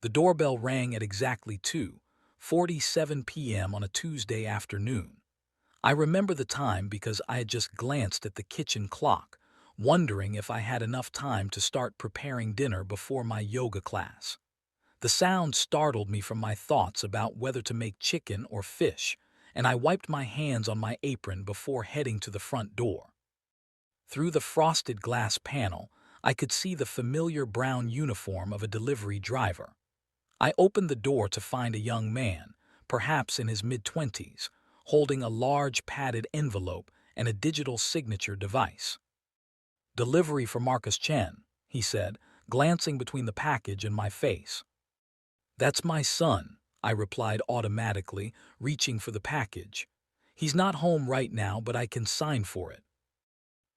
The doorbell rang at exactly 2:47 p.m. on a Tuesday afternoon. I remember the time because I had just glanced at the kitchen clock, wondering if I had enough time to start preparing dinner before my yoga class. The sound startled me from my thoughts about whether to make chicken or fish, and I wiped my hands on my apron before heading to the front door. Through the frosted glass panel, I could see the familiar brown uniform of a delivery driver. I opened the door to find a young man, perhaps in his mid-twenties, holding a large padded envelope and a digital signature device. "Delivery for Marcus Chen," he said, glancing between the package and my face. "That's my son," I replied automatically, reaching for the package. "He's not home right now, but I can sign for it."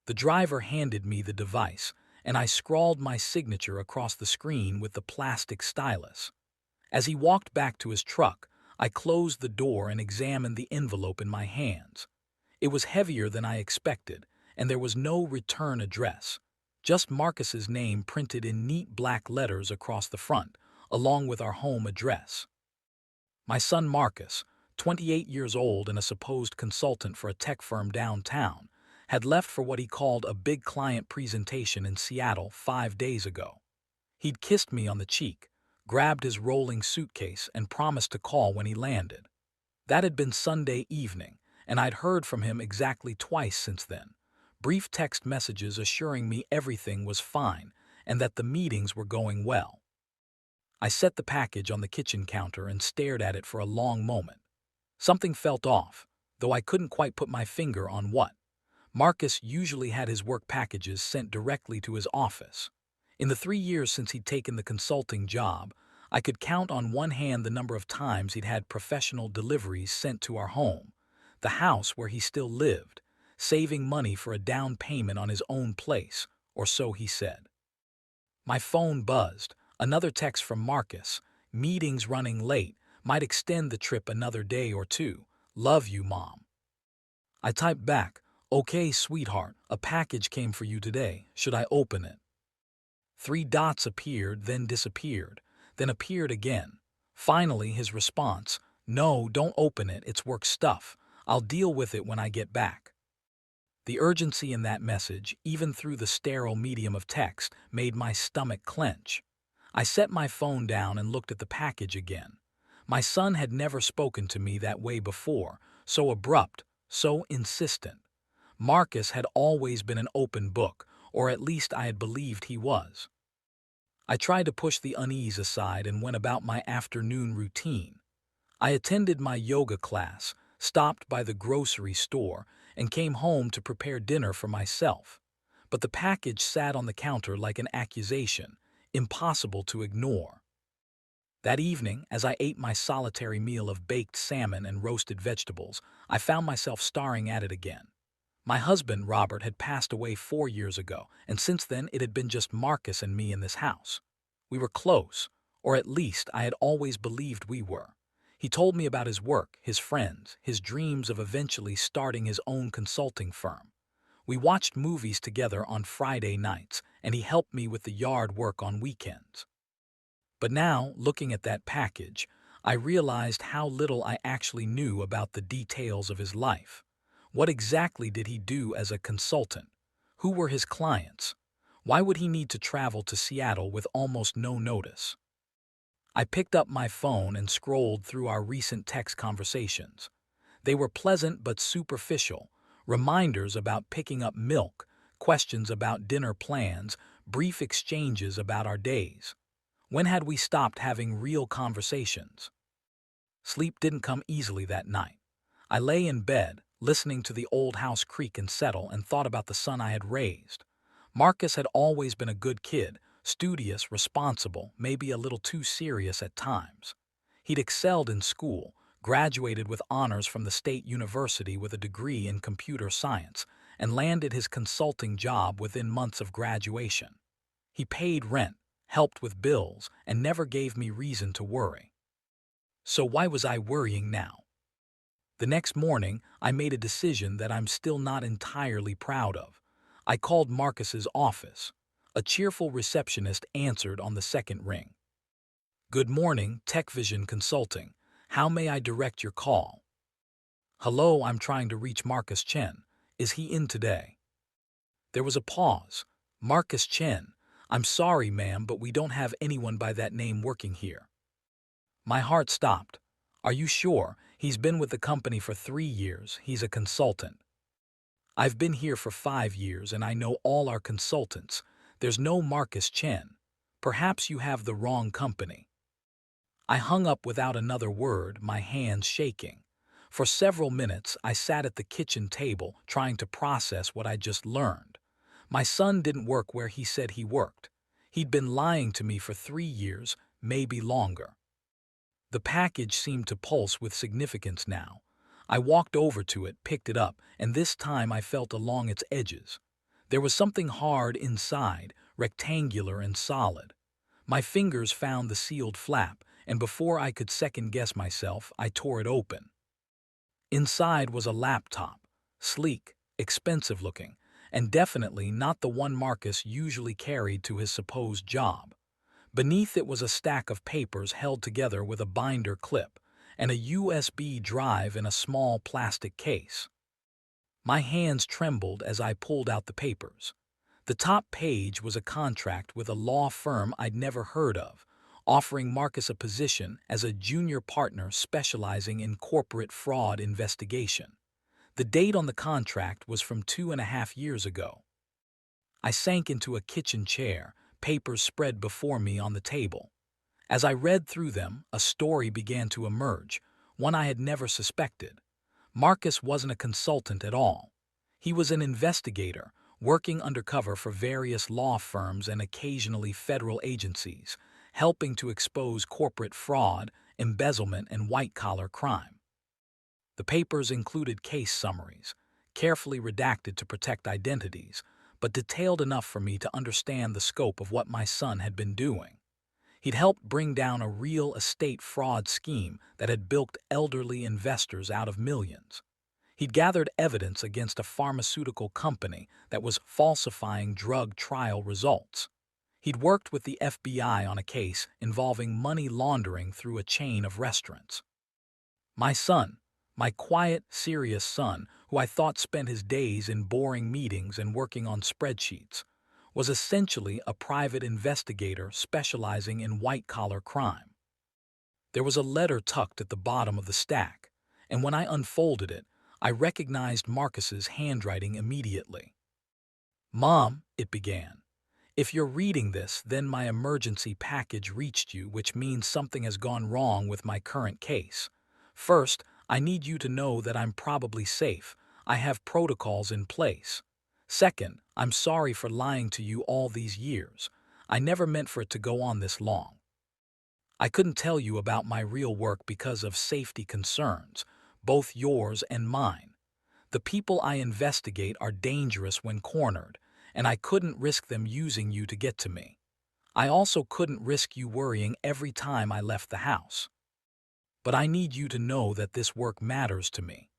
The driver handed me the device, and I scrawled my signature across the screen with the plastic stylus. As he walked back to his truck, I closed the door and examined the envelope in my hands. It was heavier than I expected, and there was no return address, just Marcus's name printed in neat black letters across the front, along with our home address. My son Marcus, 28 years old and a supposed consultant for a tech firm downtown, had left for what he called a big client presentation in Seattle 5 days ago. He'd kissed me on the cheek, grabbed his rolling suitcase, and promised to call when he landed. That had been Sunday evening, and I'd heard from him exactly twice since then. Brief text messages assuring me everything was fine and that the meetings were going well. I set the package on the kitchen counter and stared at it for a long moment. Something felt off, though I couldn't quite put my finger on what. Marcus usually had his work packages sent directly to his office. In the 3 years since he'd taken the consulting job, I could count on one hand the number of times he'd had professional deliveries sent to our home, the house where he still lived, saving money for a down payment on his own place, or so he said. My phone buzzed, another text from Marcus: "Meetings running late, might extend the trip another day or two. Love you, Mom." I typed back, "Okay, sweetheart, a package came for you today. Should I open it?" Three dots appeared, then disappeared, then appeared again. Finally, his response: "No, don't open it, it's work stuff. I'll deal with it when I get back." The urgency in that message, even through the sterile medium of text, made my stomach clench. I set my phone down and looked at the package again. My son had never spoken to me that way before, so abrupt, so insistent. Marcus had always been an open book, or at least I had believed he was. I tried to push the unease aside and went about my afternoon routine. I attended my yoga class, stopped by the grocery store, and came home to prepare dinner for myself. But the package sat on the counter like an accusation, impossible to ignore. That evening, as I ate my solitary meal of baked salmon and roasted vegetables, I found myself staring at it again. My husband, Robert, had passed away 4 years ago, and since then it had been just Marcus and me in this house. We were close, or at least I had always believed we were. He told me about his work, his friends, his dreams of eventually starting his own consulting firm. We watched movies together on Friday nights, and he helped me with the yard work on weekends. But now, looking at that package, I realized how little I actually knew about the details of his life. What exactly did he do as a consultant? Who were his clients? Why would he need to travel to Seattle with almost no notice? I picked up my phone and scrolled through our recent text conversations. They were pleasant but superficial, reminders about picking up milk, questions about dinner plans, brief exchanges about our days. When had we stopped having real conversations? Sleep didn't come easily that night. I lay in bed, listening to the old house creak and settle, and thought about the son I had raised. Marcus had always been a good kid, studious, responsible, maybe a little too serious at times. He'd excelled in school, graduated with honors from the state university with a degree in computer science, and landed his consulting job within months of graduation. He paid rent, helped with bills, and never gave me reason to worry. So why was I worrying now? The next morning, I made a decision that I'm still not entirely proud of. I called Marcus's office. A cheerful receptionist answered on the second ring. Good morning, TechVision Consulting. How may I direct your call? Hello, I'm trying to reach Marcus Chen. Is he in today? There was a pause. Marcus Chen. I'm sorry, ma'am, but we don't have anyone by that name working here. My heart stopped. Are you sure? He's been with the company for 3 years. He's a consultant. I've been here for 5 years and I know all our consultants. There's no Marcus Chen. Perhaps you have the wrong company. I hung up without another word, my hands shaking. For several minutes, I sat at the kitchen table trying to process what I just learned. My son didn't work where he said he worked. He'd been lying to me for 3 years, maybe longer. The package seemed to pulse with significance now. I walked over to it, picked it up, and this time I felt along its edges. There was something hard inside, rectangular and solid. My fingers found the sealed flap, and before I could second-guess myself, I tore it open. Inside was a laptop, sleek, expensive-looking, and definitely not the one Marcus usually carried to his supposed job. Beneath it was a stack of papers held together with a binder clip, and a USB drive in a small plastic case. My hands trembled as I pulled out the papers. The top page was a contract with a law firm I'd never heard of, offering Marcus a position as a junior partner specializing in corporate fraud investigation. The date on the contract was from 2.5 years ago. I sank into a kitchen chair, papers spread before me on the table. As I read through them, a story began to emerge, one I had never suspected. Marcus wasn't a consultant at all. He was an investigator, working undercover for various law firms and occasionally federal agencies, helping to expose corporate fraud, embezzlement, and white-collar crime. The papers included case summaries, carefully redacted to protect identities, but detailed enough for me to understand the scope of what my son had been doing. He'd helped bring down a real estate fraud scheme that had bilked elderly investors out of millions. He'd gathered evidence against a pharmaceutical company that was falsifying drug trial results. He'd worked with the FBI on a case involving money laundering through a chain of restaurants. My son, my quiet, serious son, who I thought spent his days in boring meetings and working on spreadsheets, was essentially a private investigator specializing in white-collar crime. There was a letter tucked at the bottom of the stack, and when I unfolded it, I recognized Marcus's handwriting immediately. "Mom," it began, "if you're reading this, then my emergency package reached you, which means something has gone wrong with my current case. First, I need you to know that I'm probably safe. I have protocols in place. Second, I'm sorry for lying to you all these years. I never meant for it to go on this long. I couldn't tell you about my real work because of safety concerns, both yours and mine. The people I investigate are dangerous when cornered, and I couldn't risk them using you to get to me. I also couldn't risk you worrying every time I left the house. But I need you to know that this work matters to me.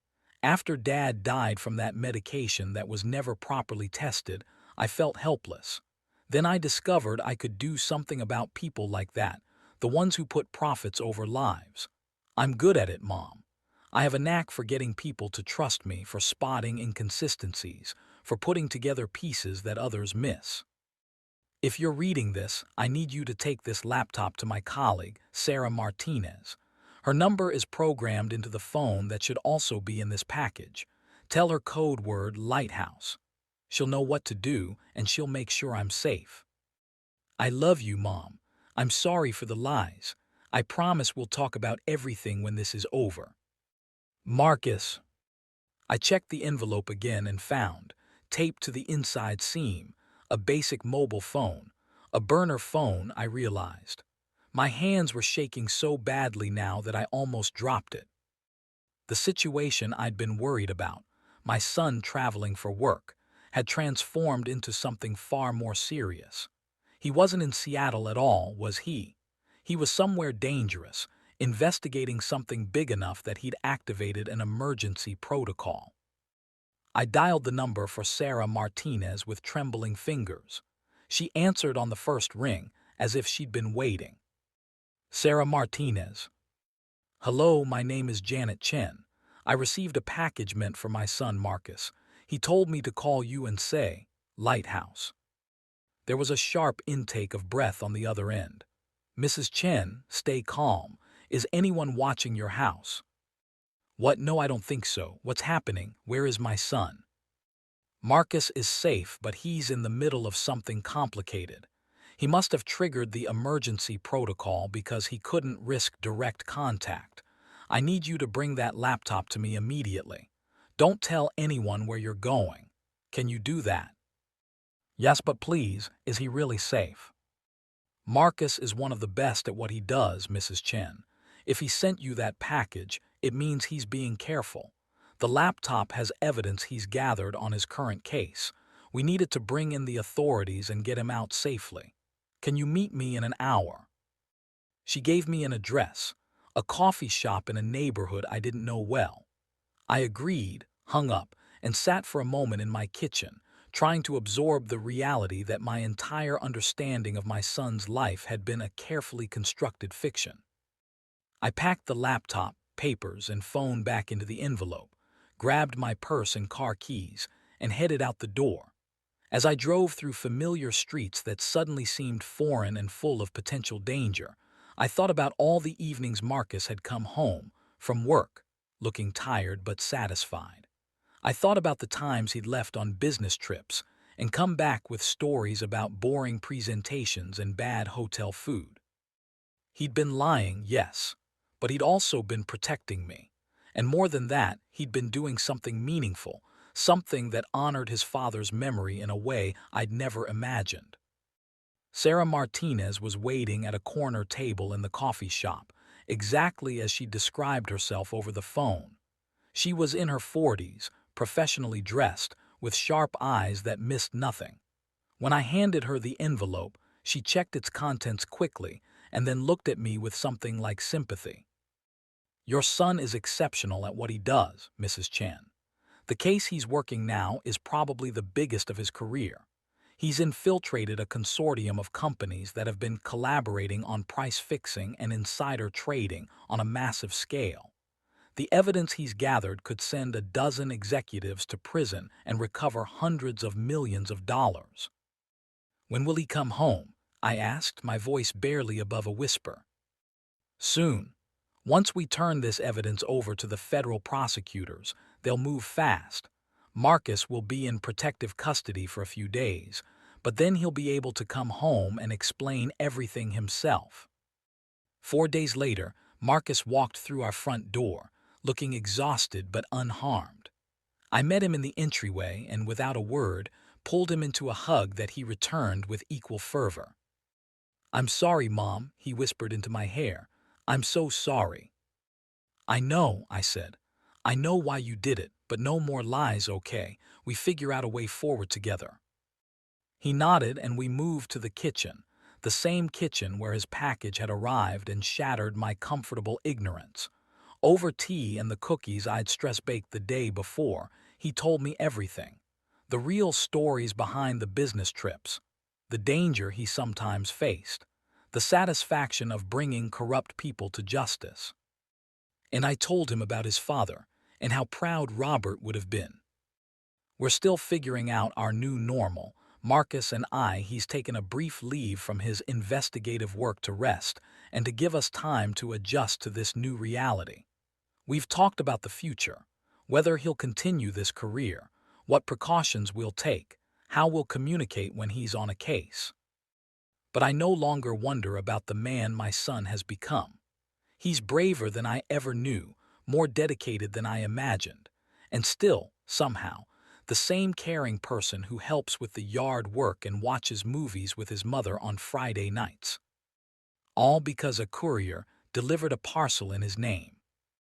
After Dad died from that medication that was never properly tested, I felt helpless. Then I discovered I could do something about people like that, the ones who put profits over lives. I'm good at it, Mom. I have a knack for getting people to trust me, for spotting inconsistencies, for putting together pieces that others miss. If you're reading this, I need you to take this laptop to my colleague, Sarah Martinez. Her number is programmed into the phone that should also be in this package. Tell her code word Lighthouse. She'll know what to do, and she'll make sure I'm safe. I love you, Mom. I'm sorry for the lies. I promise we'll talk about everything when this is over. Marcus. I checked the envelope again and found, taped to the inside seam, a basic mobile phone. A burner phone, I realized. My hands were shaking so badly now that I almost dropped it. The situation I'd been worried about, my son traveling for work, had transformed into something far more serious. He wasn't in Seattle at all, was he? He was somewhere dangerous, investigating something big enough that he'd activated an emergency protocol. I dialed the number for Sarah Martinez with trembling fingers. She answered on the first ring, as if she'd been waiting. Sarah Martinez. Hello, my name is Janet Chen. I received a package meant for my son Marcus. He told me to call you and say, Lighthouse. There was a sharp intake of breath on the other end. Mrs. Chen, stay calm. Is anyone watching your house? What? No, I don't think so. What's happening? Where is my son? Marcus is safe, but he's in the middle of something complicated. He must have triggered the emergency protocol because he couldn't risk direct contact. I need you to bring that laptop to me immediately. Don't tell anyone where you're going. Can you do that? Yes, but please, is he really safe? Marcus is one of the best at what he does, Mrs. Chen. If he sent you that package, it means he's being careful. The laptop has evidence he's gathered on his current case. We needed to bring in the authorities and get him out safely. Can you meet me in an hour? She gave me an address, a coffee shop in a neighborhood I didn't know well. I agreed, hung up, and sat for a moment in my kitchen, trying to absorb the reality that my entire understanding of my son's life had been a carefully constructed fiction. I packed the laptop, papers, and phone back into the envelope, grabbed my purse and car keys, and headed out the door. As I drove through familiar streets that suddenly seemed foreign and full of potential danger, I thought about all the evenings Marcus had come home from work, looking tired but satisfied. I thought about the times he'd left on business trips and come back with stories about boring presentations and bad hotel food. He'd been lying, yes, but he'd also been protecting me. And more than that, he'd been doing something meaningful, something that honored his father's memory in a way I'd never imagined. Sarah Martinez was waiting at a corner table in the coffee shop, exactly as she described herself over the phone. She was in her 40s, professionally dressed, with sharp eyes that missed nothing. When I handed her the envelope, she checked its contents quickly and then looked at me with something like sympathy. Your son is exceptional at what he does, Mrs. Chen. The case he's working now is probably the biggest of his career. He's infiltrated a consortium of companies that have been collaborating on price fixing and insider trading on a massive scale. The evidence he's gathered could send a dozen executives to prison and recover hundreds of millions of dollars. When will he come home? I asked, my voice barely above a whisper. Soon. Once we turn this evidence over to the federal prosecutors, they'll move fast. Marcus will be in protective custody for a few days, but then he'll be able to come home and explain everything himself. 4 days later, Marcus walked through our front door, looking exhausted but unharmed. I met him in the entryway and, without a word, pulled him into a hug that he returned with equal fervor. I'm sorry, Mom, he whispered into my hair. I'm so sorry. I know, I said. I know why you did it, but no more lies, okay? We figure out a way forward together. He nodded and we moved to the kitchen, the same kitchen where his package had arrived and shattered my comfortable ignorance. Over tea and the cookies I'd stress-baked the day before, he told me everything. The real stories behind the business trips, the danger he sometimes faced, the satisfaction of bringing corrupt people to justice. And I told him about his father and how proud Robert would have been. We're still figuring out our new normal. Marcus and I, he's taken a brief leave from his investigative work to rest and to give us time to adjust to this new reality. We've talked about the future, whether he'll continue this career, what precautions we'll take, how we'll communicate when he's on a case. But I no longer wonder about the man my son has become. He's braver than I ever knew, more dedicated than I imagined, and still, somehow, the same caring person who helps with the yard work and watches movies with his mother on Friday nights. All because a courier delivered a parcel in his name.